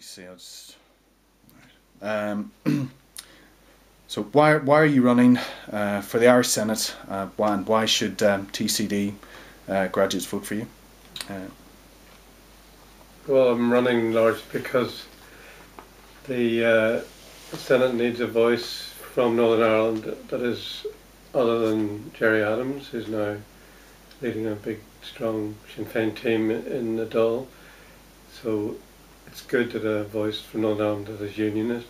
me see. I'll just. So why are you running for the Irish Senate? Why should TCD graduates vote for you? Well, I'm running largely because the Senate needs a voice from Northern Ireland that is other than Gerry Adams, who's now leading a big, strong Sinn Féin team in the Dáil. So it's good that a voice from Northern Ireland that is unionist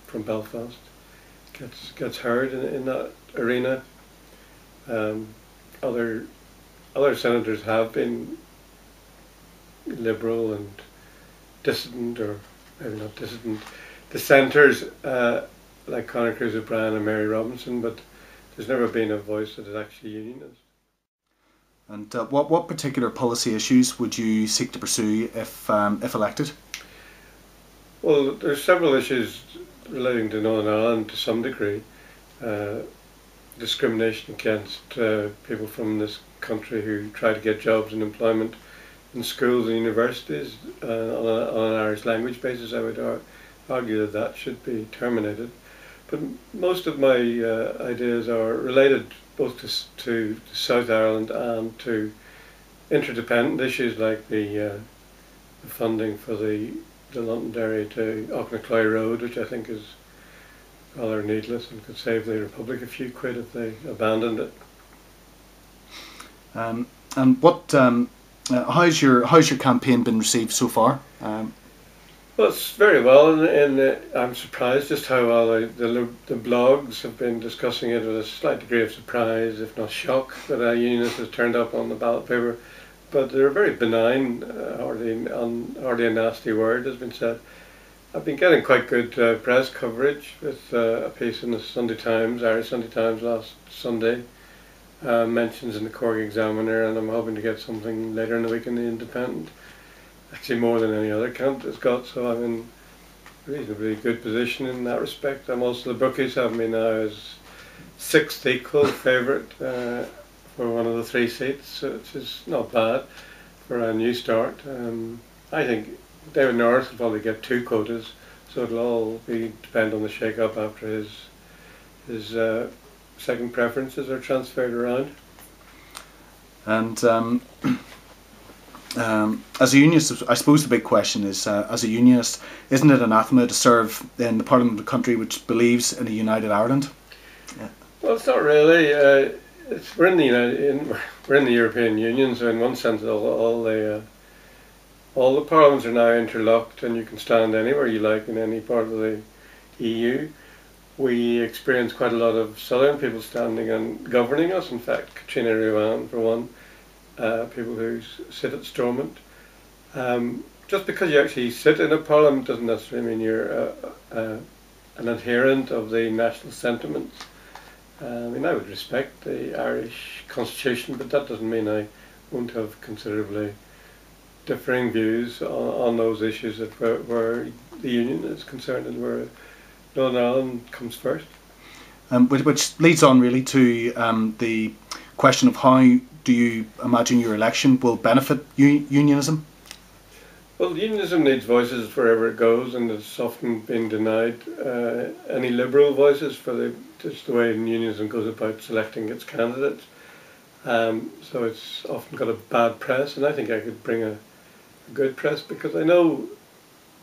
from Belfast gets heard in that arena. Other senators have been liberal and dissident, or maybe not dissident, dissenters, like Conor Cruise O'Brien and Mary Robinson, but there's never been a voice that is actually unionist. And what particular policy issues would you seek to pursue if elected? Well, there's several issues relating to Northern Ireland to some degree. Discrimination against people from this country who try to get jobs and employment in schools and universities on an Irish language basis. I would argue that should be terminated. But most of my ideas are related both to South Ireland and to interdependent issues like the funding for the Londonderry to Aucknacoy Road, which I think is rather needless and could save the Republic a few quid if they abandoned it. And what how's your campaign been received so far? Well, it's very well, and I'm surprised just how well the blogs have been discussing it with a slight degree of surprise, if not shock, that a unionist has turned up on the ballot paper. But they're very benign, hardly a nasty word has been said. I've been getting quite good press coverage with a piece in the Sunday Times, Irish Sunday Times last Sunday, mentions in the Cork Examiner, and I'm hoping to get something later in the week in the Independent. Actually more than any other candidate has got, so I'm in a reasonably good position in that respect. And most of the bookies have me now as sixth equal favourite for one of the three seats, which is not bad for a new start. I think David Norris will probably get two quotas, so it'll all depend on the shake-up after his second preferences are transferred around. And as a unionist, I suppose the big question is, as a unionist, isn't it anathema to serve in the Parliament of a country which believes in a united Ireland? Yeah. Well, it's not really. We're in the European Union, so in one sense, all the parliaments are now interlocked, and you can stand anywhere you like in any part of the EU. We experience quite a lot of southern people standing and governing us. In fact, Katrina Ruan, for one. People who sit at Stormont. Just because you actually sit in a parliament doesn't necessarily mean you're an adherent of the national sentiments. I mean, I would respect the Irish constitution, but that doesn't mean I won't have considerably differing views on those issues that where the union is concerned and where Northern Ireland comes first. Which leads on really to the question of how do you imagine your election will benefit unionism? Well, unionism needs voices wherever it goes, and it's often been denied any liberal voices for just the way unionism goes about selecting its candidates. So it's often got a bad press, and I think I could bring a good press because I know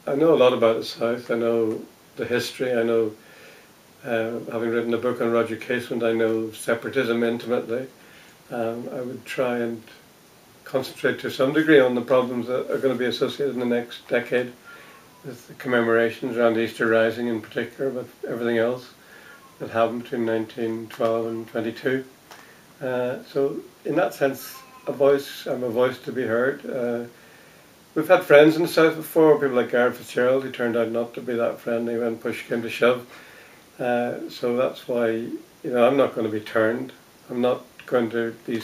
a lot about the South. I know the history. I know, having written a book on Roger Casement, I know separatism intimately. I would try and concentrate to some degree on the problems that are going to be associated in the next decade with the commemorations around Easter Rising in particular, but everything else that happened between 1912 and 22. So in that sense, I'm a voice to be heard. We've had friends in the South before, people like Gareth Fitzgerald, who turned out not to be that friendly when push came to shove. So that's why, I'm not going to be turned. I'm not going to be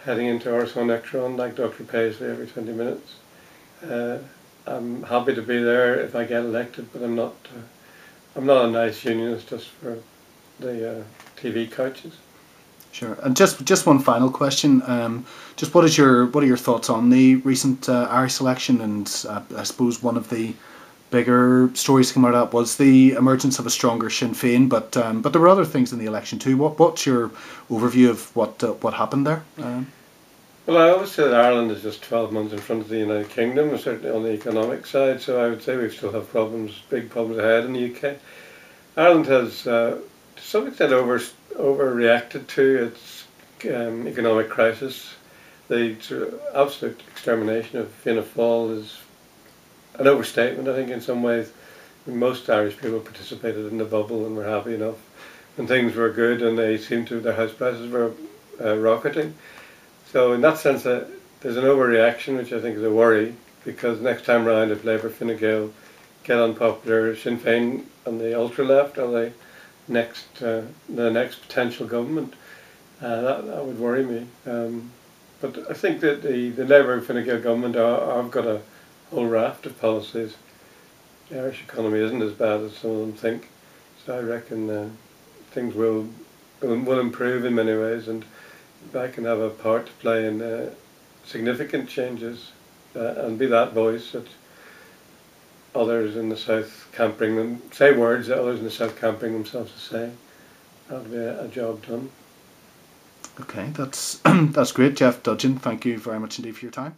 heading into Orson Necron like Dr. Paisley every 20 minutes. I'm happy to be there if I get elected, but I'm not a nice unionist just for the TV couches. Sure. And just one final question. What are your thoughts on the recent Irish election, and I suppose one of the bigger stories come out of that was the emergence of a stronger Sinn Féin, but there were other things in the election too. What's your overview of what happened there? Well, I always say that Ireland is just 12 months in front of the United Kingdom, certainly on the economic side, so I would say we still have big problems ahead in the UK. Ireland has, to some extent, overreacted to its economic crisis. The absolute extermination of Fianna Fáil is an overstatement, I think, in some ways. Most Irish people participated in the bubble and were happy enough. And things were good, and their house prices were rocketing. So in that sense, there's an overreaction, which I think is a worry, because next time round, if Labour Fine Gael get unpopular, Sinn Féin and the ultra left are the next potential government, that would worry me. But I think that the Labour Fine Gael government have got a whole raft of policies. The Irish economy isn't as bad as some of them think, so I reckon things will improve in many ways, and I can have a part to play in significant changes and be that voice that others in the South can't bring them, say words that others in the South can't bring themselves to say. That'll be a job done. Okay, that's that's great, Jeff Dudgeon. Thank you very much indeed for your time.